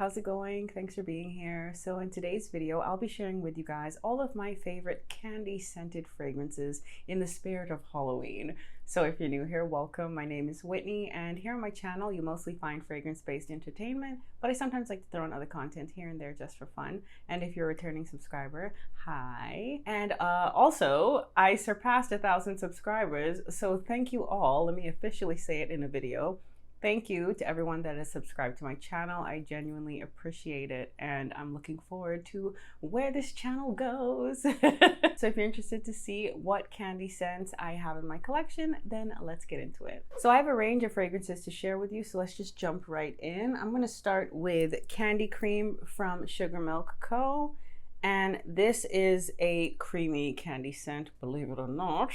how's it going? Thanks for being here. So in today's video, I'll be sharing with you guys all of my favorite candy scented fragrances in the spirit of Halloween. So if you're new here, welcome. My name is Whitney, and here on my channel, you mostly find fragrance-based entertainment, but I sometimes like to throw in other content here and there just for fun. And if you're a returning subscriber, hi. And also, I surpassed 1,000 subscribers, so thank you all. Let me officially say it in a video. Thank you to everyone that has subscribed to my channel. I genuinely appreciate it, and I'm looking forward to where this channel goes. So if you're interested to see what candy scents I have in my collection, then let's get into it. So I have a range of fragrances to share with you, so let's just jump right in. I'm gonna start with Candy Cream from Sugar Milk Co. And this is a creamy candy scent, believe it or not.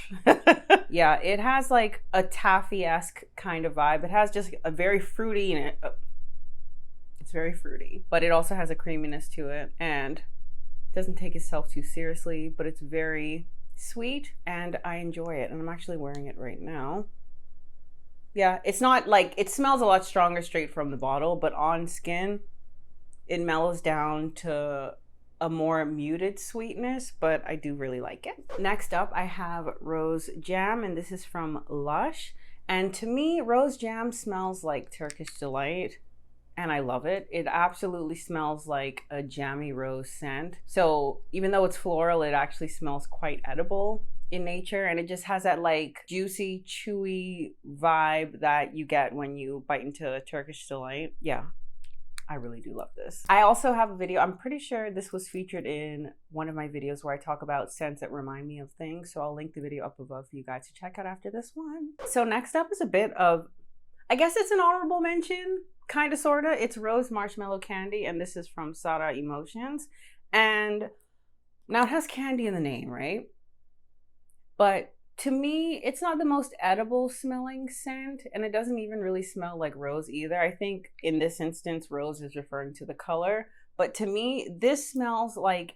Yeah, it has like a taffy-esque kind of vibe. It has just a very fruity, it's very fruity, but it also has a creaminess to it and doesn't take itself too seriously, but it's very sweet and I enjoy it. And I'm actually wearing it right now. Yeah, it's not like, it smells a lot stronger straight from the bottle, but on skin, it mellows down to a more muted sweetness, but I do really like it. Next up, I have Rose Jam, and this is from Lush. And to me, Rose Jam smells like Turkish Delight, and I love it. It absolutely smells like a jammy rose scent. So even though it's floral, it actually smells quite edible in nature, and it just has that like juicy, chewy vibe that you get when you bite into a Turkish Delight. Yeah, I really do love this. I also have a video, I'm pretty sure this was featured in one of my videos where I talk about scents that remind me of things. So I'll link the video up above for you guys to check out after this one. So next up is a bit of, I guess it's an honorable mention, kind of, sort of. It's Rose Marshmallow Candy, and this is from Zara Emotions. And now it has candy in the name, right? But to me, it's not the most edible smelling scent, and it doesn't even really smell like rose either. I think in this instance, rose is referring to the color. But to me, this smells like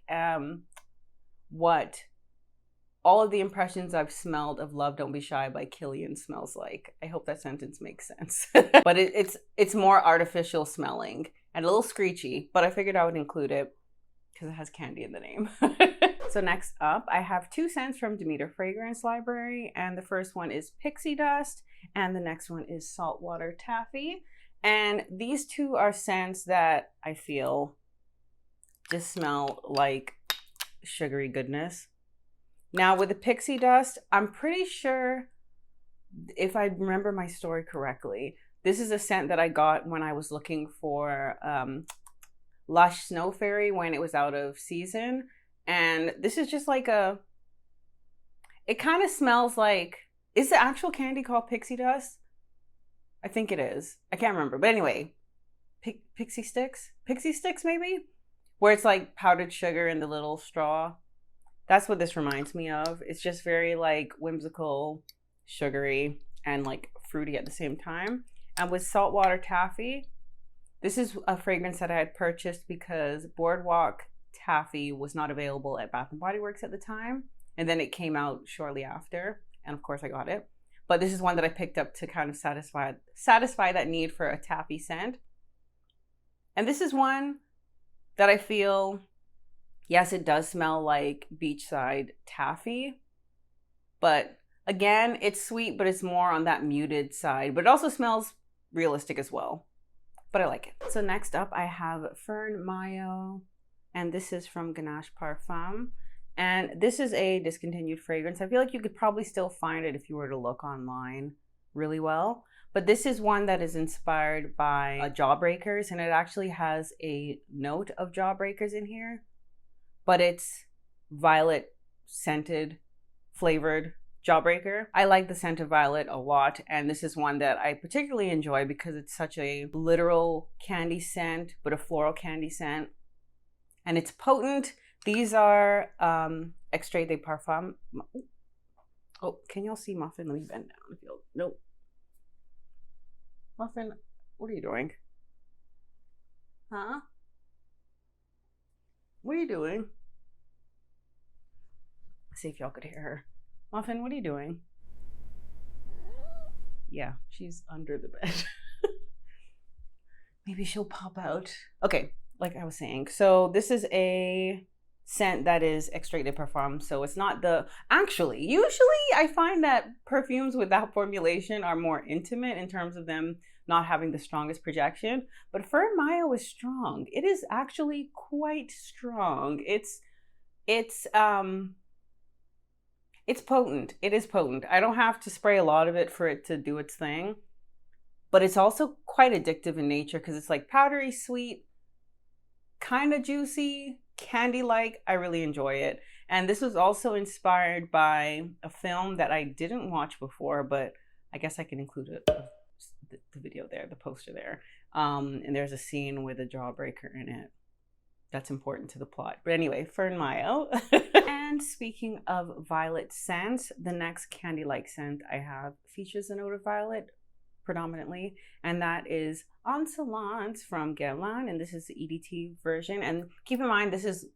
what all of the impressions I've smelled of Love Don't Be Shy by Killian smells like. I hope that sentence makes sense. But it's more artificial smelling and a little screechy, but I figured I would include it because it has candy in the name. So next up, I have two scents from Demeter Fragrance Library, and the first one is Pixie Dust, and the next one is Saltwater Taffy. And these two are scents that I feel just smell like sugary goodness. Now with the Pixie Dust, I'm pretty sure, if I remember my story correctly, this is a scent that I got when I was looking for Lush Snow Fairy when it was out of season. And this is just like it kind of smells like, is the actual candy called Pixie Dust? I think it is. I can't remember. But anyway, Pixie Stix? Pixie Stix maybe? Where it's like powdered sugar in the little straw. That's what this reminds me of. It's just very like whimsical, sugary, and like fruity at the same time. And with Saltwater Taffy, this is a fragrance that I had purchased because Boardwalk Taffy was not available at Bath & Body Works at the time, and then it came out shortly after, and of course I got it. But this is one that I picked up to kind of satisfy that need for a taffy scent. And this is one that I feel, yes, it does smell like beachside taffy, but again, it's sweet, but it's more on that muted side, but it also smells realistic as well, but I like it. So next up, I have Fern Mayo, and this is from Ganache Parfums. And this is a discontinued fragrance. I feel like you could probably still find it if you were to look online really well. But this is one that is inspired by Jawbreakers, and it actually has a note of Jawbreakers in here. But it's violet scented, flavored Jawbreaker. I like the scent of violet a lot, and this is one that I particularly enjoy because it's such a literal candy scent, but a floral candy scent. And it's potent. These are Extrait de Parfum. Oh, can y'all see Muffin? Let me bend down. Nope. Muffin, what are you doing? Huh? What are you doing? Let's see if y'all could hear her. Muffin, what are you doing? Yeah, she's under the bed. Maybe she'll pop out. Okay, like I was saying. So this is a scent that is extrait de parfum. So it's not the, actually, usually I find that perfumes with that formulation are more intimate in terms of them not having the strongest projection. But Fern Mayo is strong. It is actually quite strong. It's potent. It is potent. I don't have to spray a lot of it for it to do its thing. But it's also quite addictive in nature because it's like powdery sweet, kind of juicy, candy-like. I really enjoy it. And this was also inspired by a film that I didn't watch before, but I guess I can include the video there, the poster there. And there's a scene with a Jawbreaker in it. That's important to the plot. But anyway, Fern Mayo. And speaking of violet scents, the next candy-like scent I have features a note of violet predominantly, and that is Insolence from Guerlain, and this is the EDT version. And keep in mind, this is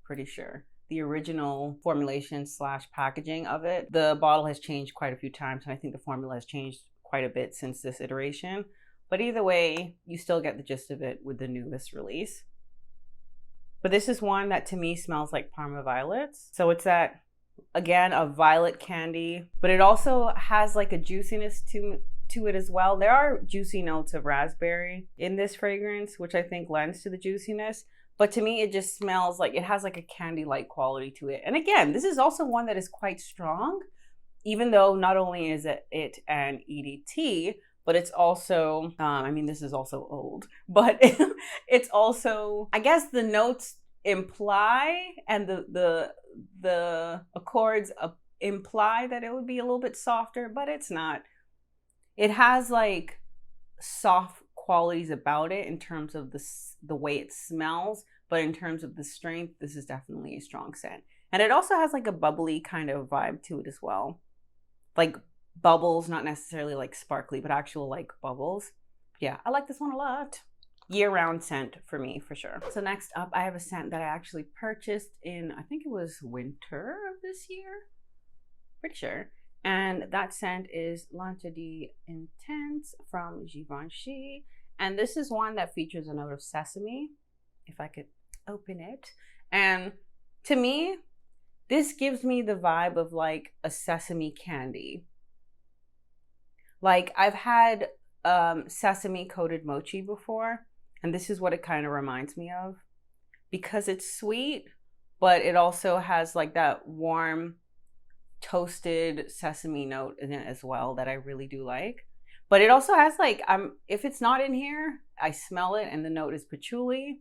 pretty sure the original formulation / packaging of it. The bottle has changed quite a few times, and I think the formula has changed quite a bit since this iteration. But either way, you still get the gist of it with the newest release. But this is one that to me smells like Parma Violets. So it's that, again, a violet candy, but it also has like a juiciness to it as well. There are juicy notes of raspberry in this fragrance, which I think lends to the juiciness. But to me, it just smells like it has like a candy-like quality to it. And again, this is also one that is quite strong, even though not only is it an EDT, but it's also, I mean, this is also old, but it's also, I guess the notes imply and the accords imply that it would be a little bit softer, but it's not. It has like soft qualities about it in terms of the way it smells, but in terms of the strength, this is definitely a strong scent. And it also has like a bubbly kind of vibe to it as well. Like bubbles, not necessarily like sparkly, but actual like bubbles. Yeah, I like this one a lot. Year-round scent for me, for sure. So next up, I have a scent that I actually purchased in, I think it was winter of this year. Pretty sure. And that scent is L'Interdit Intense from Givenchy. And this is one that features a note of sesame, if I could open it. And to me, this gives me the vibe of like a sesame candy. Like I've had sesame coated mochi before, and this is what it kind of reminds me of, because it's sweet, but it also has like that warm toasted sesame note in it as well that I really do like. But it also has like, if it's not in here, I smell it and the note is patchouli.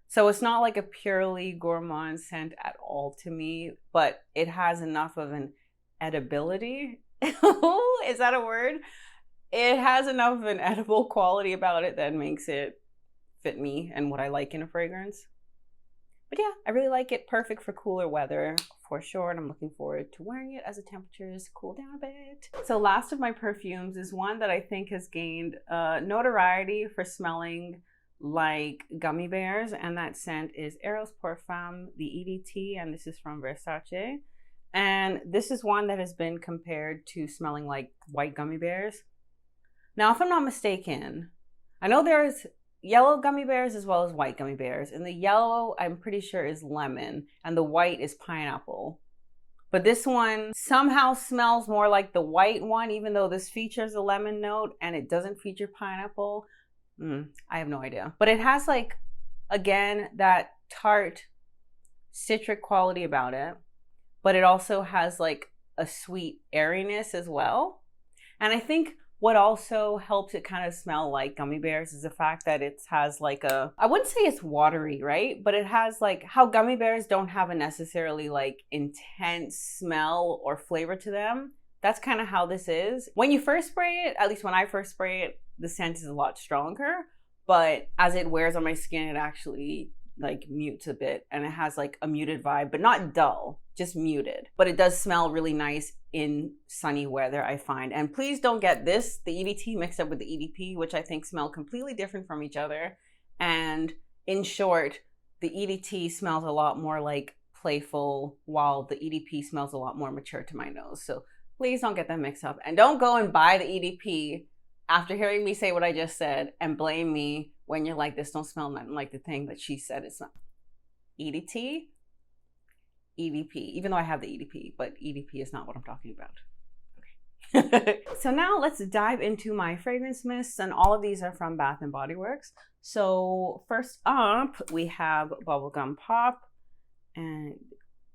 So it's not like a purely gourmand scent at all to me, but it has enough of an edibility. Is that a word? It has enough of an edible quality about it that makes it fit me and what I like in a fragrance. But yeah, I really like it. Perfect for cooler weather for sure. And I'm looking forward to wearing it as the temperatures cool down a bit. So last of my perfumes is one that I think has gained notoriety for smelling like gummy bears. And that scent is Eros Parfums, the EDT. And this is from Versace. And this is one that has been compared to smelling like white gummy bears. Now, if I'm not mistaken, I know there's yellow gummy bears as well as white gummy bears. And the yellow, I'm pretty sure, is lemon. And the white is pineapple. But this one somehow smells more like the white one, even though this features a lemon note and it doesn't feature pineapple. I have no idea. But it has like, again, that tart citric quality about it. But it also has like a sweet airiness as well. And I think what also helps it kind of smell like gummy bears is the fact that it has like I wouldn't say it's watery, right? But it has like how gummy bears don't have a necessarily like intense smell or flavor to them. That's kind of how this is. When you first spray it, at least when I first spray it, the scent is a lot stronger. But as it wears on my skin, it actually like mutes a bit, and it has like a muted vibe, but not dull, just muted. But it does smell really nice in sunny weather, I find. And please don't get this, the EDT mixed up with the EDP, which I think smell completely different from each other. And in short, the EDT smells a lot more like playful, while the EDP smells a lot more mature to my nose. So please don't get them mixed up, and don't go and buy the EDP after hearing me say what I just said and blame me when you're like, this don't smell nothing like the thing that she said it's not. EDT? EDP, even though I have the EDP, but EDP is not what I'm talking about. Okay. So now let's dive into my fragrance mists, and all of these are from Bath & Body Works. So first up, we have Bubblegum Pop, and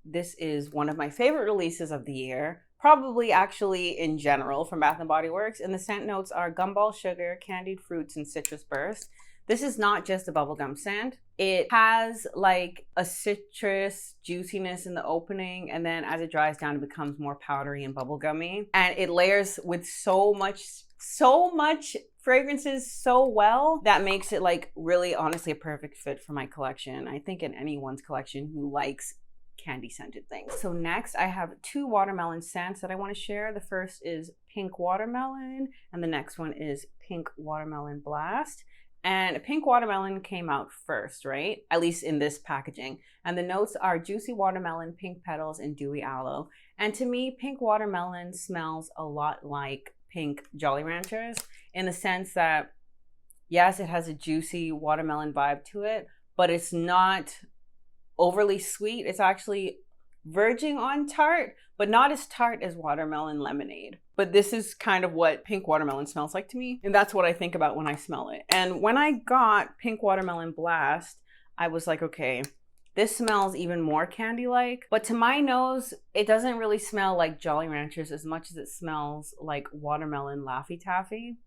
this is one of my favorite releases of the year, probably actually in general from Bath & Body Works, and the scent notes are gumball sugar, candied fruits, and citrus burst. This is not just a bubblegum scent. It has like a citrus juiciness in the opening, and then as it dries down, it becomes more powdery and bubblegummy. And it layers with so much fragrances so well that makes it like really honestly a perfect fit for my collection. I think in anyone's collection who likes candy scented things. So next I have 2 watermelon scents that I want to share. The first is Pink Watermelon, and the next one is Pink Watermelon Blast. And Pink Watermelon came out first, right? At least in this packaging. And the notes are juicy watermelon, pink petals, and dewy aloe. And to me, Pink Watermelon smells a lot like Pink Jolly Ranchers, in the sense that, yes, it has a juicy watermelon vibe to it, but it's not overly sweet. It's actually verging on tart, but not as tart as watermelon lemonade. But this is kind of what Pink Watermelon smells like to me, and that's what I think about when I smell it. And when I got Pink Watermelon Blast, I was like, okay, this smells even more candy-like, but to my nose, it doesn't really smell like Jolly Ranchers as much as it smells like watermelon Laffy Taffy.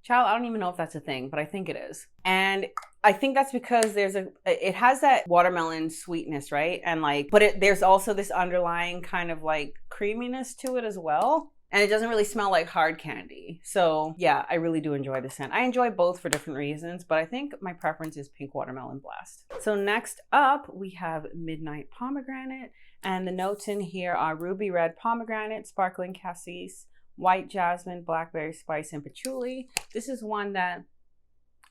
Child, I don't even know if that's a thing, but I think it is. And I think that's because it has that watermelon sweetness, right? And like, but there's also this underlying kind of like creaminess to it as well. And it doesn't really smell like hard candy. So yeah, I really do enjoy the scent. I enjoy both for different reasons, but I think my preference is Pink Watermelon Blast. So next up, we have Midnight Pomegranate. And the notes in here are ruby red pomegranate, sparkling cassis, white jasmine, blackberry spice, and patchouli. This is one that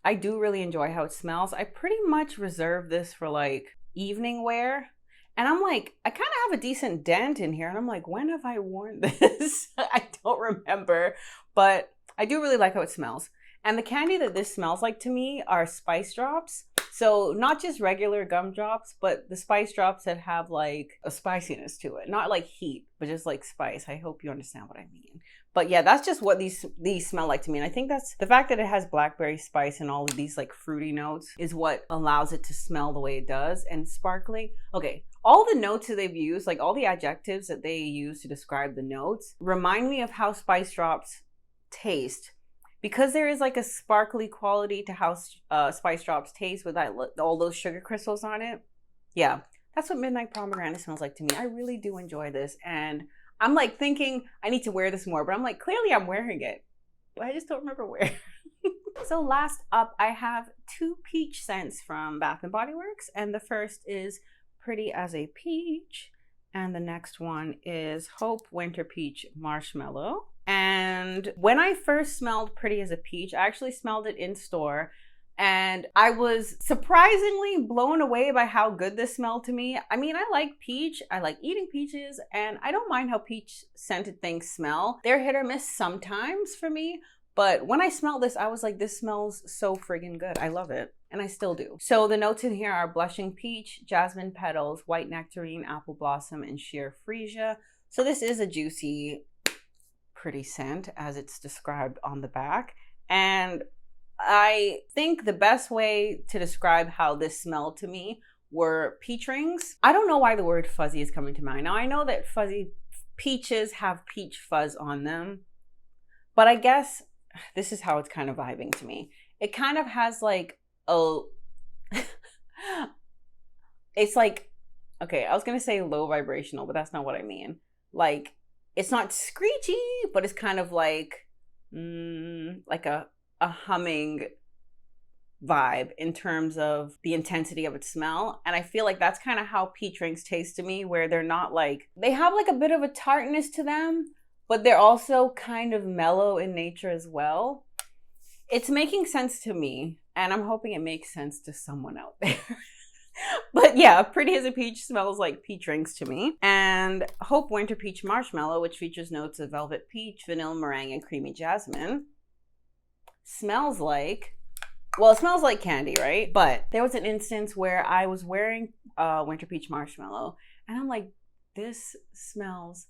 I do really enjoy how it smells. I pretty much reserve this for like evening wear. And I'm like, I kind of have a decent dent in here. And I'm like, when have I worn this? I don't remember, but I do really like how it smells. And the candy that this smells like to me are spice drops. So not just regular gumdrops, but the spice drops that have like a spiciness to it. Not like heat, but just like spice. I hope you understand what I mean. But yeah, that's just what these smell like to me. And I think that's the fact that it has blackberry spice and all of these like fruity notes is what allows it to smell the way it does. And sparkling. Okay, all the notes that they've used, like all the adjectives that they use to describe the notes, remind me of how spice drops taste. Because there is like a sparkly quality to how spice drops taste with all those sugar crystals on it. Yeah, that's what Midnight Pomegranate smells like to me. I really do enjoy this. And I'm like thinking I need to wear this more, but I'm like, clearly I'm wearing it, but I just don't remember where. So last up, I have 2 peach scents from Bath & Body Works. And the first is Pretty as a Peach. And the next one is Hope Winter Peach Marshmallow. And when I first smelled Pretty as a Peach, I actually smelled it in store. And I was surprisingly blown away by how good this smelled to me. I mean, I like peach, I like eating peaches, and I don't mind how peach scented things smell. They're hit or miss sometimes for me, but when I smelled this, I was like, this smells so friggin' good. I love it, and I still do. So the notes in here are blushing peach, jasmine petals, white nectarine, apple blossom, and sheer freesia. So this is a juicy, pretty scent as it's described on the back. And I think the best way to describe how this smelled to me were peach rings. I don't know why the word fuzzy is coming to mind. Now I know that fuzzy peaches have peach fuzz on them, but I guess this is how it's kind of vibing to me. It kind of has like a, it's like, okay, I was gonna say low vibrational, but that's not what I mean. Like, it's not screechy, but it's kind of like a humming vibe in terms of the intensity of its smell. And I feel like that's kind of how peach rings taste to me, where they're not like, they have like a bit of a tartness to them, but they're also kind of mellow in nature as well. It's making sense to me, and I'm hoping it makes sense to someone out there. But yeah, Pretty as a Peach smells like peach rings to me. And Hope Winter Peach Marshmallow, which features notes of velvet peach, vanilla meringue, and creamy jasmine, smells like Well, it smells like candy, right? But there was an instance where I was wearing Winter Peach Marshmallow, and I'm like, this smells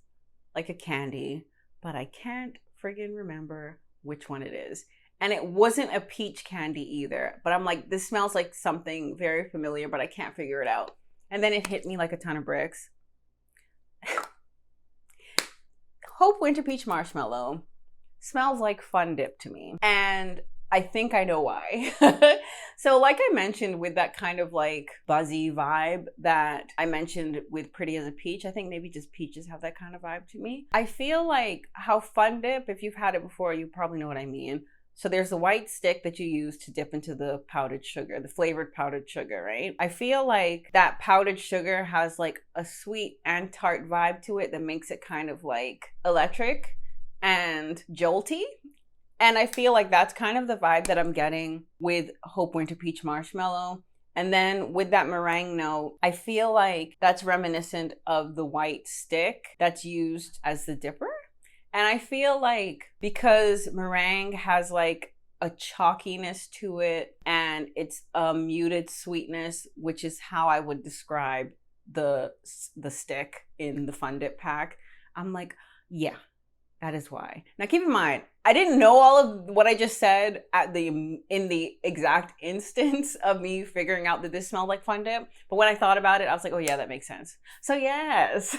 like a candy, but I can't friggin' remember which one it is. And it wasn't a peach candy either, but I'm like, this smells like something very familiar, but I can't figure it out. And then it hit me like a ton of bricks. Hope Winter Peach Marshmallow smells like Fun Dip to me. And I think I know why. So like I mentioned with that kind of like buzzy vibe that I mentioned with Pretty as a Peach, I think maybe just peaches have that kind of vibe to me. I feel like how Fun Dip, if you've had it before, you probably know what I mean. So there's the white stick that you use to dip into the powdered sugar, the flavored powdered sugar, right? I feel like that powdered sugar has like a sweet and tart vibe to it that makes it kind of like electric and jolty. And I feel like that's kind of the vibe that I'm getting with Hope Winter Peach Marshmallow. And then with that meringue note, I feel like that's reminiscent of the white stick that's used as the dipper. And I feel like because meringue has like a chalkiness to it and it's a muted sweetness, which is how I would describe the stick in the Fun Dip pack, I'm like, yeah, that is why. Now keep in mind, I didn't know all of what I just said in the exact instance of me figuring out that this smelled like Fun Dip. But when I thought about it, I was like, oh yeah, that makes sense. So yes.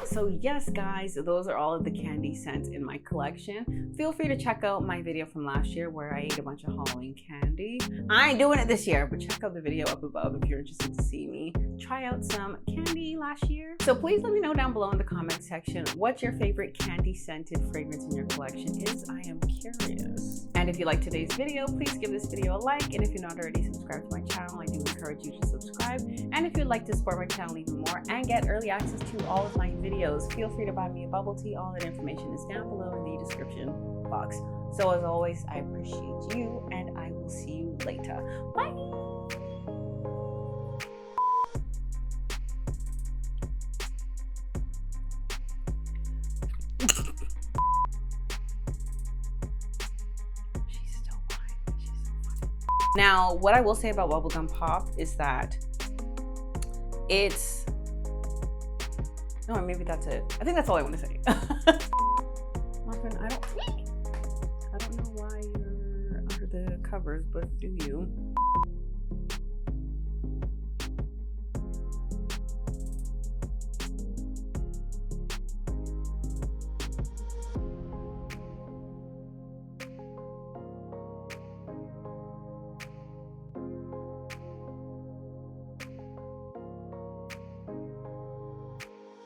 So yes, guys, those are all of the candy scents in my collection. Feel free to check out my video from last year where I ate a bunch of Halloween candy. I ain't doing it this year, but check out the video up above if you're interested to see me try out some candy last year. So please let me know down below in the comment section what your favorite candy scented fragrance in your collection is. I am curious. And if you like today's video, please give this video a like. And if you're not already subscribed to my channel, I do encourage you to subscribe. And if you'd like to support my channel even more and get early access to all of my videos, feel free to buy me a bubble tea. All that information is down below in the description box. So as always, I appreciate you and I will see you later. Bye! Now, what I will say about Bubblegum Pop is that it's... No, maybe that's it. I think that's all I want to say. Muffin, I don't know why you're under the covers, but do you?